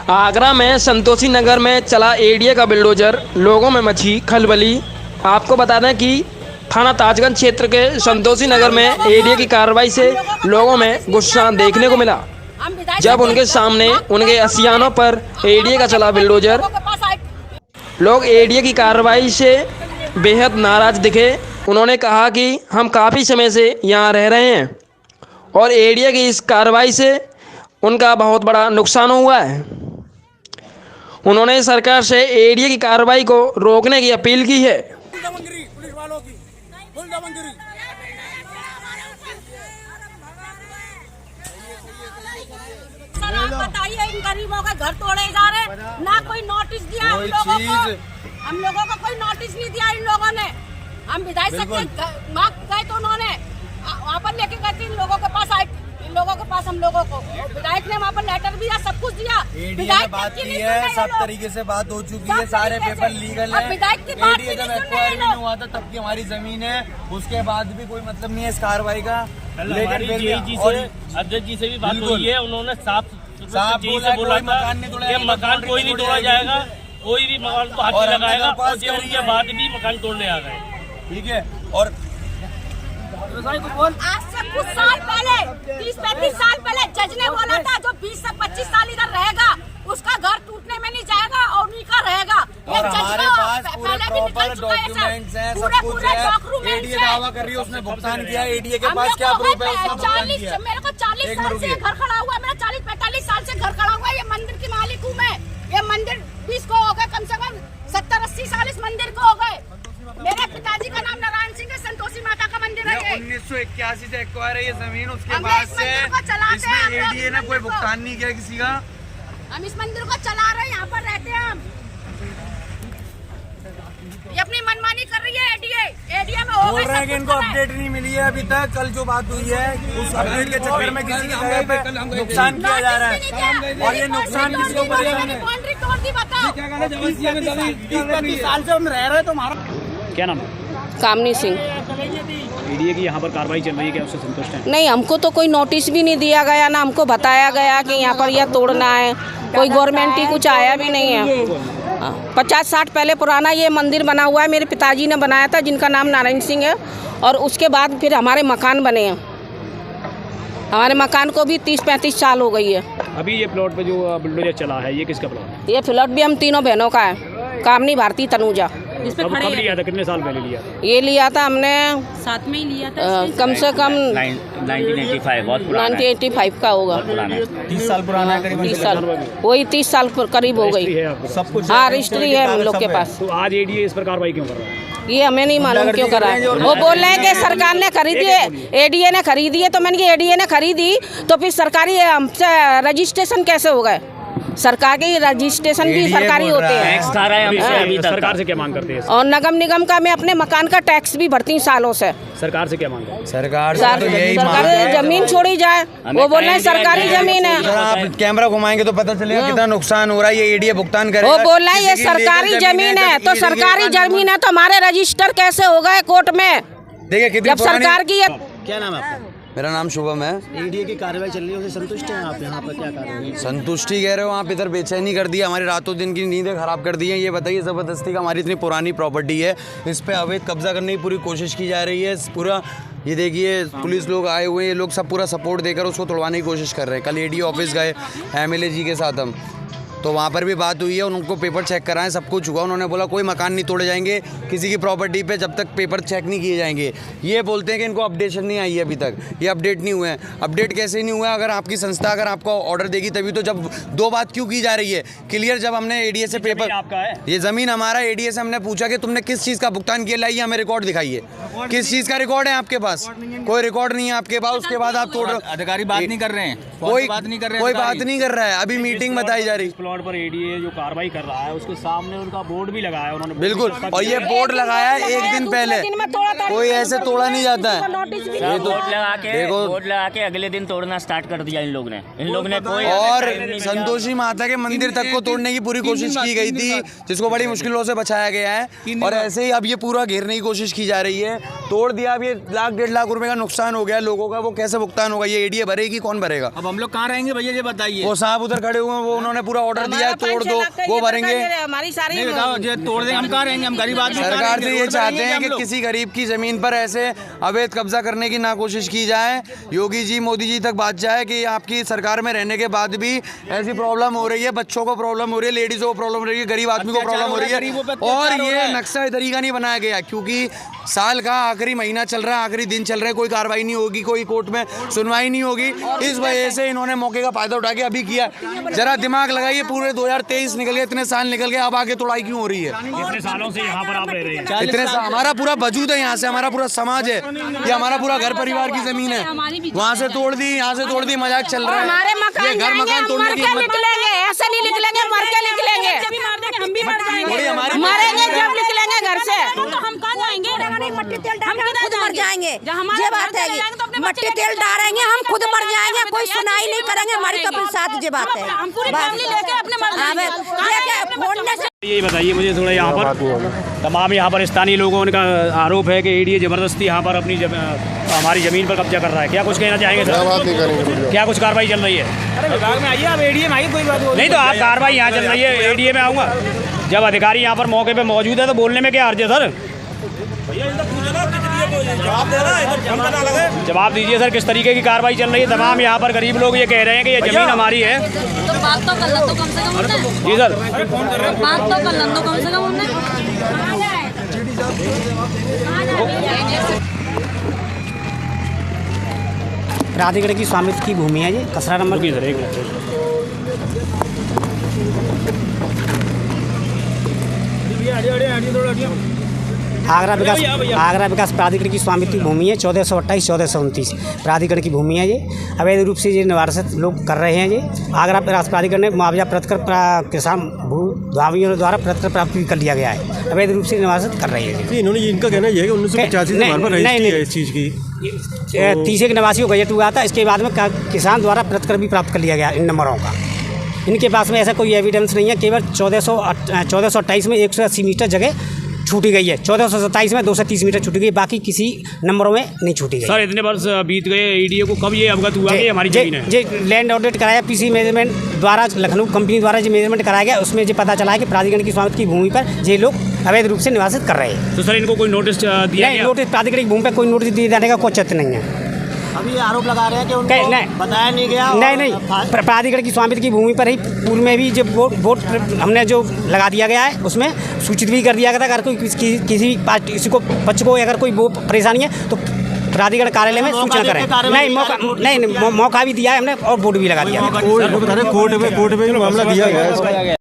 आगरा में संतोषी नगर में चला एडीए का बुलडोजर, लोगों में मची खलबली। आपको बता दें कि थाना ताजगंज क्षेत्र के संतोषी नगर में एडीए की कार्रवाई से लोगों में गुस्सा देखने को मिला, जब उनके सामने उनके असियानों पर एडीए का चला बुलडोजर। लोग एडीए की कार्रवाई से बेहद नाराज दिखे। उन्होंने कहा कि हम काफ़ी समय से यहाँ रह रहे हैं और एडीए की इस कार्रवाई से उनका बहुत बड़ा नुकसान हुआ है। उन्होंने सरकार से एडीए की कार्रवाई को रोकने की अपील की है। पुलिस वालों की फुल दबंगगिरी। बताइए, इन गरीबों के घर तोड़े जा रहे, ना कोई नोटिस दिया हम लोगों को। हम लोगों को कोई नोटिस नहीं दिया इन लोगों ने। हम विधायक से मांग गए तो उन्होंने वहाँ पर लेके गए थे, इन लोगों के पास आए, इन लोगों के पास हम लोगों को विधायक ने वहाँ पर लेटर भी दिया, सब कुछ दिया। विधायक बात की है, सब तरीके से बात हो चुकी है, सारे पेपर लीगल है। एडीए जब एक्वायर नहीं हुआ था तब की हमारी जमीन है, उसके बाद भी कोई मतलब नहीं है इस कार्रवाई का। लेकिन अध्यक्ष जी से भी बात हुई है, उन्होंने साफ बोला था कि मकान कोई नहीं तोड़ा जाएगा, कोई भी मकान को हाथ लगाएगा, और उनके बाद भी मकान तोड़ने आ गए। ठीक है। और आज से कुछ साल पहले, 30-35 साल पहले जज ने बोला था जो 20 से 25 साल इधर रहेगा उसका घर टूटने में नहीं जाएगा और उन्हीं का रहेगा। और हमारे पास पूरे प्रॉपर डॉक्यूमेंट्स हैं, सब कुछ है। एडीए दावा कर रही है उसने भुगतान किया। एडीए के पास क्या प्रूफ है? उसने भुगतान किया। मेरे को 40 साल से घर खड़ा हुआ, मेरा 40-45 साल से घर खड़ा हुआ। ये मंदिर की मालिक हूँ मैं। ये मंदिर 20 को हो गए, कम से कम 70-80 साल इस मंदिर को हो गए। मेरे पिताजी का नाम नारायण सिंह है, संतोषी माता का मंदिर है। 1981 से एक्वायर है ये जमीन, उसके बाद से इसमें एडीए ने कोई भुगतान नहीं किया किसी का। हम इस मंदिर को चला रहे हैं, यहाँ पर रहते हैं हम। ये अपनी मनमानी कर रही है एडीए में हो बोल रहे हैं कि इनको अपडेट नहीं मिली है अभी तक। कल जो बात हुई है उस अपडेट के चक्कर में किसी की जगह पे नुकसान किया जा रहा है, और ये नुकसान किसको परेशान है? बाउंड्री तोड़ दी, बताओ। 30-35 साल से हम रह रहे हैं। तो हमारा क्या नाम है? कामनी सिंह। एडीए की यहाँ पर कार्रवाई चल रही है, क्या उससे संतुष्ट हैं? नहीं, हमको तो कोई नोटिस भी नहीं दिया गया, ना हमको बताया गया कि यहाँ पर यह तोड़ना है। कोई गवर्नमेंट ही कुछ आया भी नहीं है। 50-60 पहले पुराना ये मंदिर बना हुआ है, मेरे पिताजी ने बनाया था, जिनका नाम नारायण सिंह है। और उसके बाद फिर हमारे मकान बने हैं। हमारे मकान को भी 30-35 साल हो गई है। अभी ये प्लॉट पे जो बुलडोजर चला है, ये किसका प्लॉट है? ये प्लॉट भी हम तीनों बहनों का है, कामनी, भारती, तनुजा। कब लिया था? कितने साल पहले लिया था? ये लिया था हमने साथ में ही लिया था, कम से कम 1985, बहुत पुराना है। 1985 का होगा। 30 साल पुराना है करीब। 30 साल, वही 30 साल करीब हो गई। सब कुछ हाँ, रजिस्ट्री है हम लोग के पास। तो आज एडीए इस पर कार्रवाई क्यों कर रहा है? ये हमें नहीं मालूम क्यों करा है। वो बोल रहे हैं कि सरकार ने खरीदी है, एडीए ने खरीदी है। तो मैंने कहा एडीए ने खरीदी तो फिर सरकारी हमसे रजिस्ट्रेशन कैसे हो गए? सरकार के रजिस्ट्रेशन भी सरकारी होते हैं। सरकार से क्या मांग करते हैं? और नगम निगम का मैं अपने मकान का टैक्स भी भरती हूँ सालों से। सरकार से क्या मांग है? सरकार सरकार जमीन छोड़ी जाए। वो बोल रहे हैं सरकारी जमीन है। आप कैमरा घुमाएंगे तो पता चलेगा कितना नुकसान हो रहा है। ये एडीए भुगतान करेगा। वो बोल रहे हैं ये सरकारी जमीन है, तो सरकारी जमीन है तो हमारे रजिस्टर कैसे हो गए कोर्ट में? देखिए कितनी जब सरकार की है। क्या नाम है आपका? मेरा नाम शुभम है। एडीए की कार्रवाई चल रही है, उससे संतुष्ट हैं आप? यहाँ पर क्या कार्रवाई? संतुष्टि कह रहे हो आप? इधर बेचैनी कर दी, हमारी रातों दिन की नींदें खराब कर दी है। ये बताइए, ज़बरदस्ती का हमारी इतनी पुरानी प्रॉपर्टी है, इस पे अवैध कब्जा करने की पूरी कोशिश की जा रही है। पूरा ये देखिए पुलिस लोग आए हुए हैं, ये लोग सब पूरा सपोर्ट देकर उसको तोड़वाने की कोशिश कर रहे हैं। कल एडीए ऑफिस गए एमएलए जी के साथ हम, तो वहाँ पर भी बात हुई है। उनको पेपर चेक कराएं, सब कुछ हुआ। उन्होंने बोला कोई मकान नहीं तोड़े जाएंगे किसी की प्रॉपर्टी पे जब तक पेपर चेक नहीं किए जाएंगे। ये बोलते हैं कि इनको अपडेशन नहीं आई है अभी तक, ये अपडेट नहीं हुए हैं। अपडेट कैसे नहीं हुआ? अगर आपकी संस्था अगर आपको ऑर्डर देगी तभी तो। जब दो बात क्यों की जा रही है क्लियर? जब हमने एडीए से पेपर, आपका है ये ज़मीन हमारा, एडीए से हमने पूछा कि तुमने किस चीज़ का भुगतान किया, लाइए हमें रिकॉर्ड दिखाइए। किस चीज़ का रिकॉर्ड है आपके पास? कोई रिकॉर्ड नहीं है आपके पास। उसके बाद आप तोड़, अधिकारी बात नहीं कर रहे हैं, कोई बात नहीं कर रहा है। अभी मीटिंग बताई जा रही। प्लॉट पर एडीए जो कार्रवाई कर रहा है उसके सामने उनका बोर्ड भी लगाया है उन्होंने। बिल्कुल, और ये बोर्ड लगाया है एक दिन पहले, कोई ऐसे तोड़ा नहीं जाता है। ये तो बोर्ड लगा के अगले दिन तोड़ना स्टार्ट कर दिया इन लोग ने कोई। और संतोषी माता के मंदिर तक को तोड़ने की पूरी कोशिश की गई थी, जिसको बड़ी मुश्किलों से बचाया गया है। और ऐसे ही अब ये पूरा घेरने की कोशिश की जा रही है। तोड़ दिया, अब ये 1.5 लाख रुपए का नुकसान हो गया लोगों का। वो कैसे भुगतान होगा? ये एडीए भरेगी? कौन भरेगा? अब हम लोग कहाँ रहेंगे भैया, ये बताइए। वो साहब उधर खड़े हुए हैं, वो उन्होंने पूरा ऑर्डर कर दिया है, तोड़ दो, वो भरेंगे। हमारी सारी तोड़ देंगे, हम कहाँ रहेंगे, हम गरीब आदमी। सरकार से ये चाहते हैं कि किसी गरीब की जमीन पर ऐसे अवैध कब्जा करने की ना कोशिश की जाए। योगी जी, मोदी जी तक बात जाए कि आपकी सरकार में रहने के बाद भी ऐसी प्रॉब्लम हो रही है, बच्चों को प्रॉब्लम हो रही है, लेडीजों को प्रॉब्लम हो रही है, गरीब आदमी को प्रॉब्लम हो रही है। और ये नक्शा तरीका नहीं बनाया गया क्योंकि साल का आखिरी महीना चल रहा है, आखिरी दिन चल रहा है, कोई कार्रवाई नहीं होगी, कोई कोर्ट में सुनवाई नहीं होगी। इस वजह से इन्होंने मौके का फायदा उठा के अभी किया। जरा दिमाग लगाइए, पूरे 2023 निकल गए, इतने साल निकल गए, अब आगे तोड़ाई क्यों हो रही है? इतने सालों से यहाँ पर आप रह रहे हैं, इतने हमारा पूरा वजूद है, यहाँ से हमारा पूरा समाज है, ये हमारा पूरा घर परिवार की जमीन है। वहाँ से तोड़ दी, यहाँ से तोड़ दी, मजाक चल रहा है। हमारे मकान ये घर मकान तोड़ने की हिम्मत- निकलेंगे, ऐसे नहीं निकलेंगे, मर के निकलेंगे, हम भी मर थोड़ी हमारी मरेंगे जब निकलेंगे घर से। तो हम कहाँ जाएंगे? मट्टी तेल हम खुद मर जाएंगे, ये बात है। मट्टी तेल डालेंगे, हम खुद मर जाएंगे, कोई सुनाई नहीं करेंगे हमारी कभी साथ, ये बात है। हम पूरी फैमिली लेके अपने मर ये बताइए मुझे थोड़ा, यहाँ पर तमाम यहाँ पर स्थानीय लोगों का आरोप है कि एडीए जबरदस्ती यहाँ पर अपनी हमारी ज़मीन पर कब्जा कर रहा है, क्या कुछ कहना चाहेंगे सर? क्या कुछ कार्रवाई चल रही है? अरे विभाग में आइए, आप एडीए में आइए, कोई बात नहीं तो आप कार्रवाई यहाँ चल रही है, एडीए में आऊँगा। जब अधिकारी यहाँ पर मौके पे मौजूद है तो बोलने में क्या हर्ज है सर? जवाब दीजिए सर, किस तरीके की कार्रवाई चल रही है? तमाम यहाँ पर गरीब लोग ये कह रहे हैं कि ये ज़मीन हमारी है। तो बात तो कर लो, तो कम से कम उन्हें जी सर, बात तो कर लो, तो कम से कम उन्हें प्राधिकरण की स्वामित्व की भूमि है, ये खसरा नंबर रुकिए सर एक मिनट। आगरा विकास प्राधिकरण की स्वामित्व भूमि है, 1428 1429 प्राधिकरण की भूमि है। ये अवैध रूप से ये निवारसित लोग कर रहे हैं। ये आगरा विकास प्राधिकरण ने मुआवजा प्राप्त कर किसान भूधावियों द्वारा प्राप्त भी कर लिया गया है, अवैध रूप से निवारसित कर रहे हैं। इन्होंने इनका कहना यह है कि 1985 से वहाँ पर रजिस्ट्री है इस चीज़ की। 30 निवासी को गजट हुआ था, इसके बाद में किसान द्वारा प्रतिकर भी प्राप्त कर लिया गया इन नंबरों का। इनके पास में ऐसा कोई एविडेंस नहीं है, केवल 1428 में 180 मीटर जगह छूटी गई है, 1427 में 230 मीटर छूटी गई, बाकी किसी नंबरों में नहीं छूटी गई। सर इतने वर्ष बीत गए, एडीए को कब ये अवगत हुआ कि हमारी जमीन है? जे लैंड ऑडिट कराया पीसी मैनेजमेंट द्वारा, लखनऊ कंपनी द्वारा जो मेजरमेंट कराया गया, उसमें जो पता चला है कि प्राधिकरण की स्वामित्व की भूमि पर ये लोग अवैध रूप से निवासित कर रहे हैं। तो सर इनको कोई नोटिस दिया नहीं, नोटिस प्राधिकरण की भूमि पर कोई नोटिस दिए जाने का कोई औचित्य नहीं है। अभी आरोप लगा रहे हैं कि उनको बताया नहीं गया। नहीं, प्राधिकरण की स्वामित्व की भूमि पर ही पूर्व में भी जब वोट हमने जो लगा दिया गया है, उसमें सूचित भी कर दिया गया था। अगर कोई किसी पार्टी किसी को पक्ष को अगर कोई वो परेशानी है तो प्राधिकरण कार्यालय में सूचना करें। नहीं, मौका भी दिया है हमने और वोट भी लगा दिया है। कोर्ट में मामला दिया गया है।